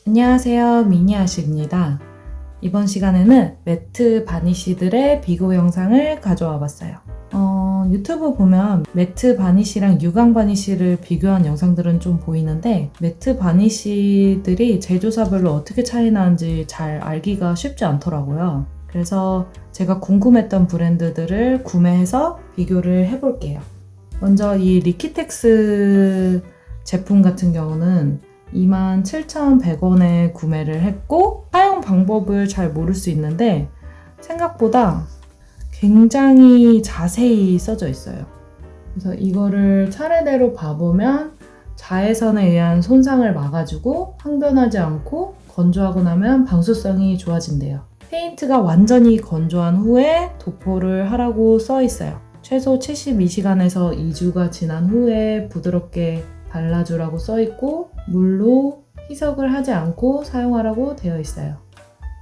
안녕하세요, 미니아씨입니다. 이번 시간에는 매트 바니쉬들의 비교 영상을 가져와 봤어요. 유튜브 보면 매트 바니쉬랑 유광 바니쉬를 비교한 영상들은 좀 보이는데 매트 바니쉬들이 제조사별로 어떻게 차이 나는지 잘 알기가 쉽지 않더라고요. 그래서 제가 궁금했던 브랜드들을 구매해서 비교를 해볼게요. 먼저 이 리키텍스 제품 같은 경우는 27,100원에 구매를 했고 사용 방법을 잘 모를 수 있는데 생각보다 굉장히 자세히 써져 있어요. 그래서 이거를 차례대로 봐보면 자외선에 의한 손상을 막아주고 항변하지 않고 건조하고 나면 방수성이 좋아진대요. 페인트가 완전히 건조한 후에 도포를 하라고 써 있어요. 최소 72시간에서 2주가 지난 후에 부드럽게 발라주라고 써있고 물로 희석을 하지 않고 사용하라고 되어 있어요.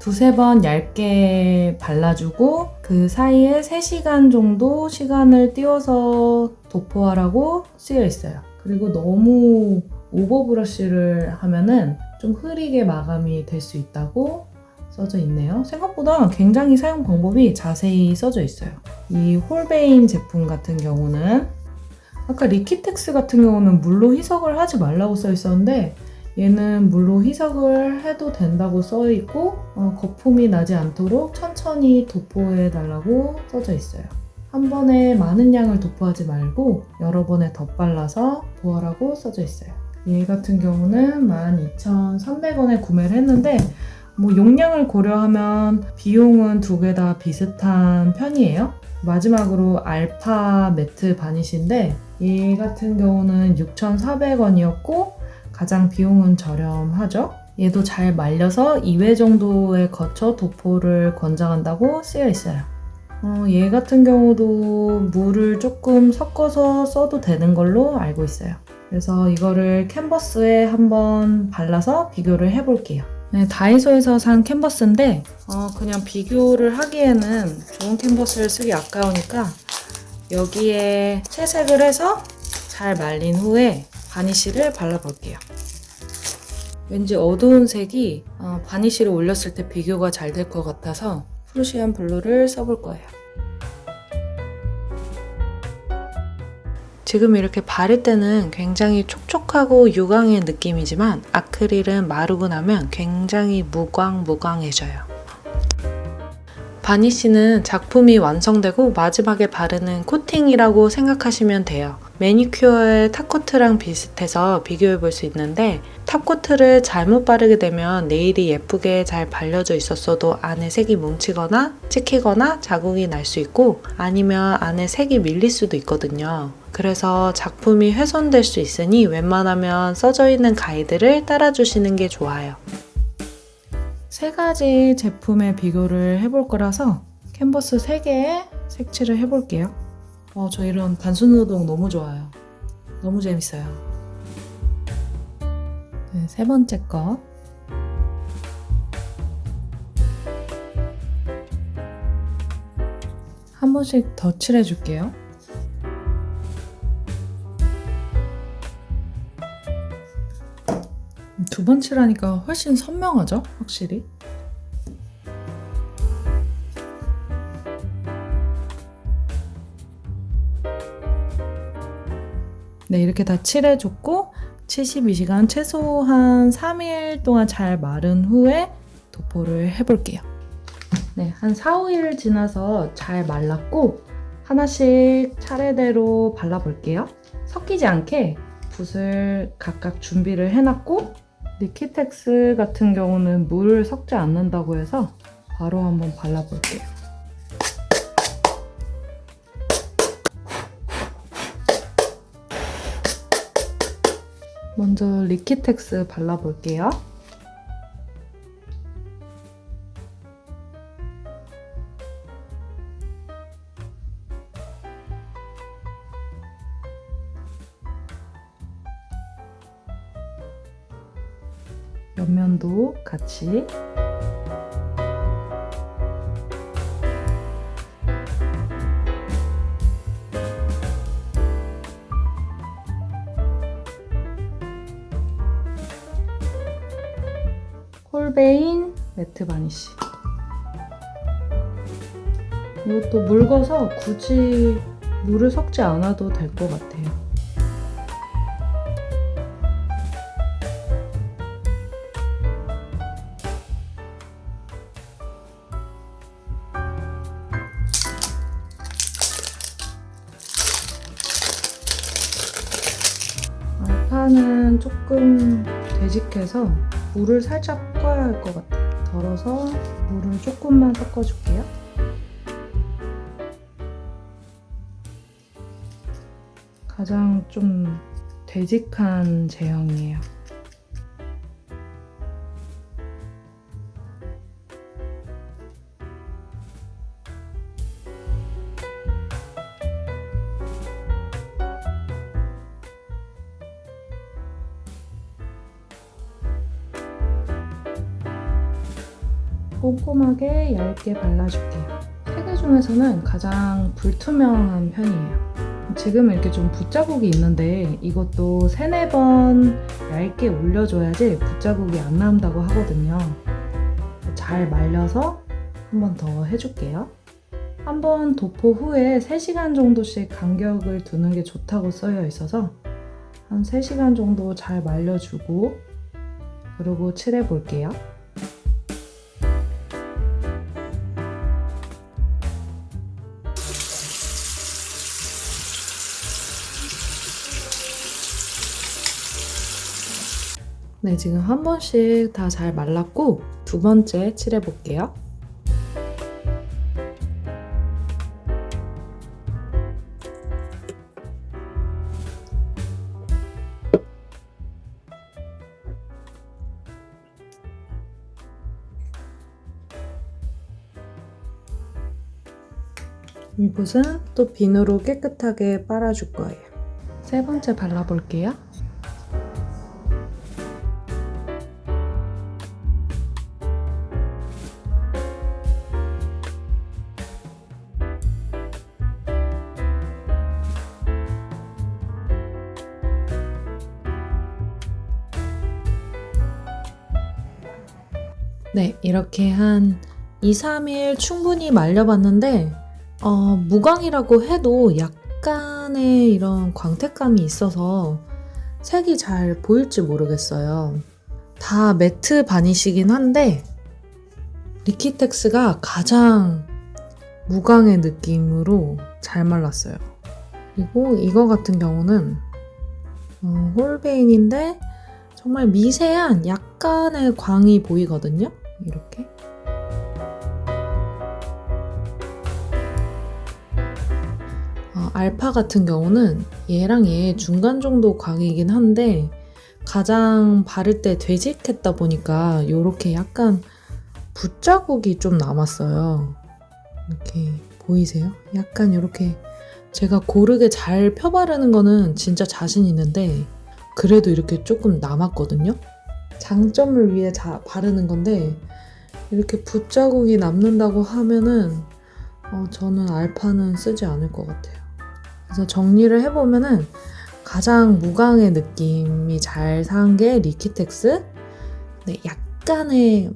두세 번 얇게 발라주고 그 사이에 3시간 정도 시간을 띄워서 도포하라고 쓰여 있어요. 그리고 너무 오버브러쉬를 하면은 좀 흐리게 마감이 될 수 있다고 써져 있네요. 생각보다 굉장히 사용 방법이 자세히 써져 있어요. 이 홀베인 제품 같은 경우는 아까 리키텍스 같은 경우는 물로 희석을 하지 말라고 써 있었는데 얘는 물로 희석을 해도 된다고 써 있고 거품이 나지 않도록 천천히 도포해 달라고 써져 있어요. 한 번에 많은 양을 도포하지 말고 여러 번에 덧발라서 도포하라고 써져 있어요. 얘 같은 경우는 12,300원에 구매를 했는데 용량을 고려하면 비용은 두 개 다 비슷한 편이에요. 마지막으로 알파 매트 바니쉬인데 얘 같은 경우는 6,400원이었고 가장 비용은 저렴하죠. 얘도 잘 말려서 2회 정도에 거쳐 도포를 권장한다고 쓰여 있어요. 얘 같은 경우도 물을 조금 섞어서 써도 되는 걸로 알고 있어요. 그래서 이거를 캔버스에 한번 발라서 비교를 해볼게요. 네, 다이소에서 산 캔버스인데 그냥 비교를 하기에는 좋은 캔버스를 쓰기 아까우니까 여기에 채색을 해서 잘 말린 후에 바니쉬를 발라볼게요. 왠지 어두운 색이 바니쉬를 올렸을 때 비교가 잘 될 것 같아서 프루시안 블루를 써볼 거예요. 지금 이렇게 바를 때는 굉장히 촉촉하고 유광의 느낌이지만 아크릴은 마르고 나면 굉장히 무광무광해져요. 바니쉬는 작품이 완성되고 마지막에 바르는 코팅이라고 생각하시면 돼요. 매니큐어의 탑코트랑 비슷해서 비교해 볼 수 있는데 탑코트를 잘못 바르게 되면 네일이 예쁘게 잘 발려져 있었어도 안에 색이 뭉치거나 찍히거나 자국이 날 수 있고 아니면 안에 색이 밀릴 수도 있거든요. 그래서 작품이 훼손될 수 있으니 웬만하면 써져 있는 가이드를 따라주시는 게 좋아요. 세 가지 제품의 비교를 해볼 거라서 캔버스 3개에 색칠을 해볼게요. 저 이런 단순노동 너무 좋아요. 너무 재밌어요. 네, 세 번째 거. 한 번씩 더 칠해줄게요. 두 번 칠하니까 훨씬 선명하죠? 확실히. 네, 이렇게 다 칠해줬고 72시간 최소한 3일 동안 잘 마른 후에 도포를 해볼게요. 네, 한 4, 5일 지나서 잘 말랐고 하나씩 차례대로 발라볼게요. 섞이지 않게 붓을 각각 준비를 해놨고 리키텍스 같은 경우는 물을 섞지 않는다고 해서 바로 한번 발라볼게요. 먼저 리키텍스 발라볼게요. 옆면도 같이. 홀베인 매트 바니쉬. 이것도 묽어서 굳이 물을 섞지 않아도 될 것 같아요. 알파는 조금 되직해서 물을 살짝 섞어야 할 것 같아요. 덜어서 물을 조금만 섞어줄게요. 가장 좀 되직한 제형이에요. 꼼꼼하게 얇게 발라줄게요. 세 개 중에서는 가장 불투명한 편이에요. 지금 이렇게 좀 붓자국이 있는데 이것도 3-4번 얇게 올려줘야지 붓자국이 안 나온다고 하거든요. 잘 말려서 한 번 더 해줄게요. 한번 도포 후에 3시간 정도씩 간격을 두는 게 좋다고 써여 있어서 한 3시간 정도 잘 말려주고 그리고 칠해 볼게요. 네, 지금 한 번씩 다 잘 말랐고 두 번째 칠해 볼게요. 이 붓은 또 비누로 깨끗하게 빨아줄 거예요. 세 번째 발라볼게요. 네, 이렇게 한 2-3일 충분히 말려봤는데 무광이라고 해도 약간의 이런 광택감이 있어서 색이 잘 보일지 모르겠어요. 다 매트 바니쉬긴 한데 리키텍스가 가장 무광의 느낌으로 잘 말랐어요. 그리고 이거 같은 경우는 홀베인인데 정말 미세한 약간의 광이 보이거든요. 이렇게. 알파 같은 경우는 얘랑 얘 중간 정도 광이긴 한데 가장 바를 때 되직했다 보니까 이렇게 약간 붓자국이 좀 남았어요. 이렇게 보이세요? 약간 이렇게 제가 고르게 잘 펴바르는 거는 진짜 자신 있는데 그래도 이렇게 조금 남았거든요. 장점을 위해 바르는 건데 이렇게 붓자국이 남는다고 하면은 저는 알파는 쓰지 않을 것 같아요. 그래서 정리를 해보면은 가장 무광의 느낌이 잘 산 게 리키텍스. 네, 약간의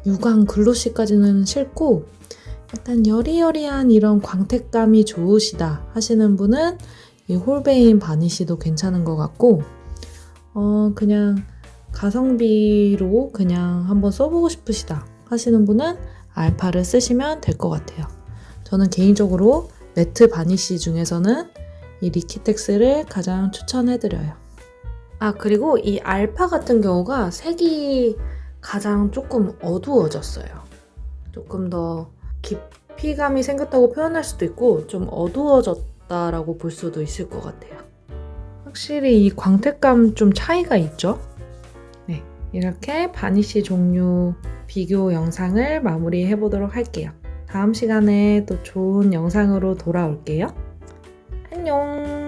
유광 글로시까지는 싫고 약간 여리여리한 이런 광택감이 좋으시다 하시는 분은 이 홀베인 바니쉬도 괜찮은 것 같고 그냥 가성비로 그냥 한번 써보고 싶으시다 하시는 분은 알파를 쓰시면 될 것 같아요. 저는 개인적으로 매트 바니쉬 중에서는 이 리키텍스를 가장 추천해드려요. 그리고 이 알파 같은 경우가 색이 가장 조금 어두워졌어요. 조금 더 깊이감이 생겼다고 표현할 수도 있고 좀 어두워졌다라고 볼 수도 있을 것 같아요. 확실히 이 광택감 좀 차이가 있죠? 네, 이렇게 바니쉬 종류 비교 영상을 마무리해 보도록 할게요. 다음 시간에 또 좋은 영상으로 돌아올게요. 안녕!